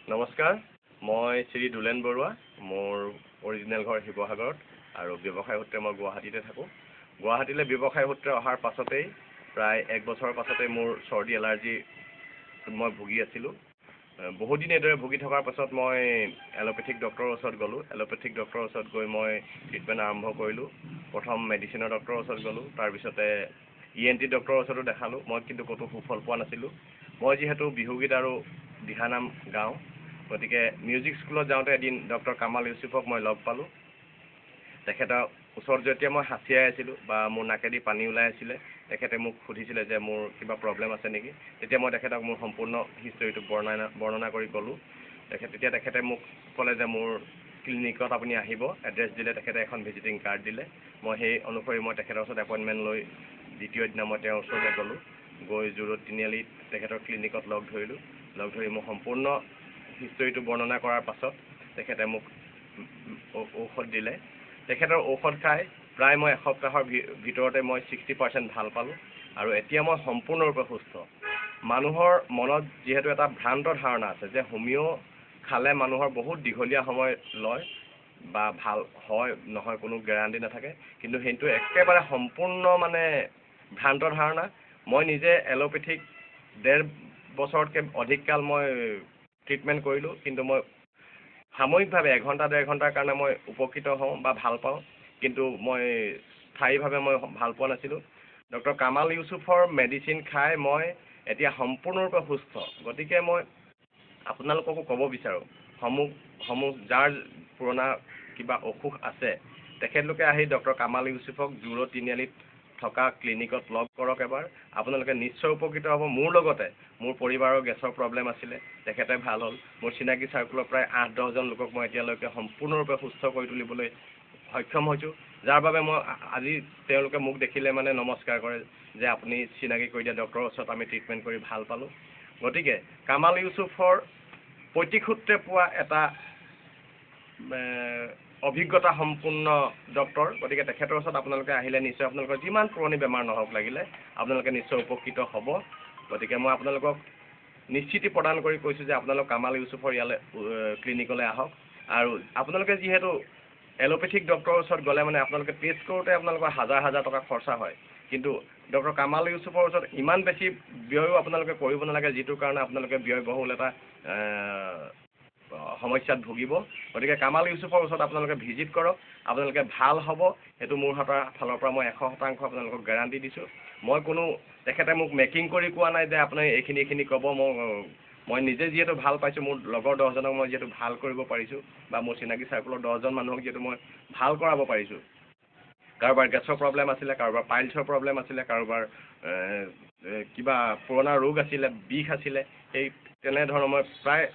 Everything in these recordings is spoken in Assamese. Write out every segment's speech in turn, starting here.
নমস্কাৰ, মই শ্ৰী দুলেন বৰুৱা। মোৰ অৰিজিনেল ঘৰ শিৱসাগৰত আৰু ব্যৱসায় সূত্ৰে মই গুৱাহাটীতে থাকোঁ। গুৱাহাটীলৈ ব্যৱসায় সূত্ৰে অহাৰ পাছতেই প্ৰায় 1 বছৰৰ পাছতেই মোৰ চৰ্দি এলাৰ্জি মই ভুগি আছিলোঁ। বহুদিন এইদৰে ভুগি থকাৰ পাছত মই এলোপেথিক ডক্টৰৰ ওচৰত গ'লোঁ। এলোপেথিক ডক্টৰৰ ওচৰত গৈ মই ট্ৰিটমেণ্ট আৰম্ভ কৰিলোঁ। প্ৰথম মেডিচিনৰ ডক্টৰৰ ওচৰত গ'লোঁ, তাৰপিছতে ENT ডক্টৰৰ ওচৰতো দেখালোঁ। মই কিন্তু ক'তো সুফল পোৱা নাছিলোঁ। মই যিহেতু বিহুগীত আৰু দিহানাম গাওঁ, গতিকে মিউজিক স্কুলত যাওঁতে এদিন ডক্টৰ কামাল ইউছুফক মই লগ পালোঁ। তেখেতৰ ওচৰত যেতিয়া মই হাঁচিয়াই আছিলোঁ বা মোৰ নাকেদি পানী ওলাই আছিলে, তেখেতে মোক সুধিছিলে যে মোৰ কিবা প্ৰব্লেম আছে নেকি। তেতিয়া মই তেখেতক মোৰ সম্পূৰ্ণ হিষ্টৰীটো বৰ্ণনা কৰি ক'লোঁ। তেতিয়া তেখেতে মোক ক'লে যে মোৰ ক্লিনিকত আপুনি আহিব, এড্ৰেছ দিলে। তেখেতে এখন ভিজিটিং কাৰ্ড দিলে। মই সেই অনুসৰি মই তেখেতৰ ওচৰত এপইণ্টমেণ্ট লৈ দ্বিতীয় দিনা মই তেওঁৰ ওচৰলৈ গ'লোঁ। গৈ জু-ৰোড তিনিআলিত তেখেতৰ ক্লিনিকত লগ ধৰিলোঁ। লগ ধৰি মোক সম্পূৰ্ণ হিষ্টৰীটো বৰ্ণনা কৰাৰ পাছত তেখেতে মোক ঔষধ দিলে। তেখেতৰ ঔষধ খাই প্ৰায় মই এসপ্তাহৰ ভিতৰতে মই 60% ভাল পালোঁ আৰু এতিয়া মই সম্পূৰ্ণৰূপে সুস্থ। মানুহৰ মনত যিহেতু এটা ভ্ৰান্ত ধাৰণা আছে যে হোমিঅ' খালে মানুহৰ বহুত দীঘলীয়া সময় লয় বা ভাল হয় নহয় কোনো গেৰাণ্টি নাথাকে, কিন্তু সেইটো একেবাৰে সম্পূৰ্ণ ভ্ৰান্ত ধাৰণা। মই নিজে এলোপেথিক 1.5 বছৰতকৈ অধিক কাল মই ট্ৰিটমেণ্ট কৰিলোঁ, কিন্তু মই সাময়িকভাৱে 1 ঘণ্টা 1.5 ঘণ্টাৰ কাৰণে মই উপকৃত হওঁ বা ভাল পাওঁ, কিন্তু মই স্থায়ীভাৱে মই ভাল পোৱা নাছিলোঁ। ডক্টৰ কামাল ইউছুফৰ মেডিচিন খাই মই এতিয়া সম্পূৰ্ণৰূপে সুস্থ। গতিকে মই আপোনালোককো ক'ব বিচাৰোঁ, যাৰ পুৰণা কিবা অসুখ আছে, তেখেতলোকে আহি ডক্টৰ কামাল ইউছুফক জু-ৰোড তিনিআলিত থকা ক্লিনিকত লগ কৰক এবাৰ। আপোনালোকে নিশ্চয় উপকৃত হ'ব। মোৰ লগতে মোৰ পৰিবাৰৰ গেছৰ প্ৰব্লেম আছিলে, তেখেতে ভাল হ'ল। মোৰ চিনাকি চাৰ্কুলৰ প্ৰায় 8-10জন লোকক মই এতিয়ালৈকে সম্পূৰ্ণৰূপে সুস্থ কৰি তুলিবলৈ সক্ষম হৈছোঁ, যাৰ বাবে মই আজি তেওঁলোকে মোক দেখিলে নমস্কাৰ কৰে যে আপুনি চিনাকি কৰি দিয়া ডক্টৰৰ ওচৰত আমি ট্ৰিটমেণ্ট কৰি ভাল পালোঁ। গতিকে কামাল ইউছুফৰ পৈতৃক সূত্ৰে পোৱা এটা অভিজ্ঞতা সম্পূৰ্ণ ডক্টৰ। গতিকে তেখেতৰ ওচৰত আপোনালোকে আহিলে নিশ্চয় আপোনালোকৰ যিমান পুৰণি বেমাৰ নহওক লাগিলে আপোনালোকে নিশ্চয় উপকৃত হ'ব। গতিকে মই আপোনালোকক নিশ্চিতি প্ৰদান কৰি কৈছোঁ যে আপোনালোক কামাল ইউছুফৰ ইয়ালৈ ক্লিনিকলৈ আহক। আৰু আপোনালোকে যিহেতু এলোপেথিক ডক্টৰৰ ওচৰত গ'লে আপোনালোকে টেষ্ট কৰোঁতে আপোনালোকৰ হাজাৰ টকা খৰচা হয়, কিন্তু ডক্টৰ কামাল ইউছুফৰ ওচৰত ইমান বেছি ব্যয়ো আপোনালোকে কৰিব নালাগে, যিটোৰ কাৰণে আপোনালোকে ব্যয়বহুল এটা সমস্যাত ভুগিব। গতিকে কামাল ইউছুফৰ ওচৰত আপোনালোকে ভিজিট কৰক, আপোনালোকে ভাল হ'ব। সেইটো মোৰ ফালৰ পৰা মই 100% আপোনালোকক গেৰাণ্টি দিছোঁ। তেখেতে মোক মেকিং কৰি কোৱা নাই যে আপুনি এইখিনি ক'ব। মই নিজে যিহেতু ভাল পাইছোঁ, মোৰ লগৰ 10জনক মই যিহেতু ভাল কৰিব পাৰিছোঁ বা মোৰ চিনাকি চাৰ্কুলৰ 10জন মানুহক যিহেতু মই ভাল কৰাব পাৰিছোঁ। কাৰোবাৰ গেছৰ প্ৰব্লেম আছিলে, কাৰোবাৰ পাইলছৰ প্ৰব্লেম আছিলে, কাৰোবাৰ কিবা পুৰণা ৰোগ আছিলে, বিষ আছিলে, সেই তেনেধৰণৰ মই প্ৰায়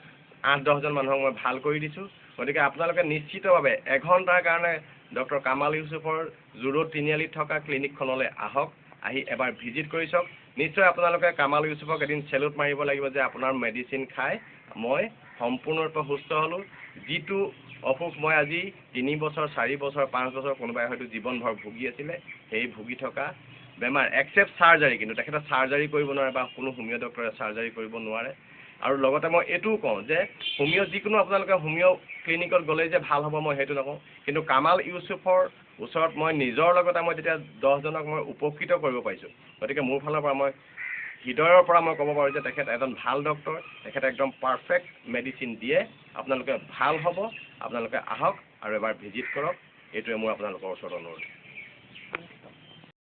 8-10জন মানুহক মই ভাল কৰি দিছোঁ। গতিকে আপোনালোকে নিশ্চিতভাৱে 1 ঘণ্টাৰ কাৰণে ডক্টৰ কামাল ইউছুফৰ জু-ৰোড তিনিআলিত থকা ক্লিনিকখনলৈ আহক। আহি এবাৰ ভিজিট কৰি চাওক। নিশ্চয় আপোনালোকে কামাল ইউছুফক এদিন চেলুট মাৰিব লাগিব যে আপোনাৰ মেডিচিন খাই মই সম্পূৰ্ণৰূপে সুস্থ হ'লোঁ। যিটো অসুখ মই আজি 3 বছৰ, 4 বছৰ, 5 বছৰ, কোনোবাই হয়তো জীৱনভৰ ভুগি আছিলে, সেই ভুগি থকা বেমাৰ একচেপ্ট চাৰ্জাৰী, কিন্তু তেখেতে চাৰ্জাৰী কৰিব নোৱাৰে বা কোনো হোমিঅ' ডক্টৰে চাৰ্জাৰী কৰিব নোৱাৰে। আৰু লগতে মই এইটোও কওঁ যে যিকোনো আপোনালোকে হোমিঅ' ক্লিনিকত গ'লেই যে ভাল হ'ব মই সেইটো নকওঁ, কিন্তু কামাল ইউছুফৰ ওচৰত মই নিজৰ লগতে মই তেতিয়া 10জনক মই উপকৃত কৰিব পাৰিছোঁ। গতিকে মোৰ ফালৰ পৰা মই হৃদয়ৰ পৰা মই ক'ব পাৰোঁ যে তেখেত এজন ভাল ডক্টৰ, তেখেতে একদম পাৰফেক্ট মেডিচিন দিয়ে। আপোনালোকে ভাল হ'ব, আপোনালোকে আহক আৰু এবাৰ ভিজিট কৰক। এইটোৱে মোৰ আপোনালোকৰ ওচৰত অনুৰোধ।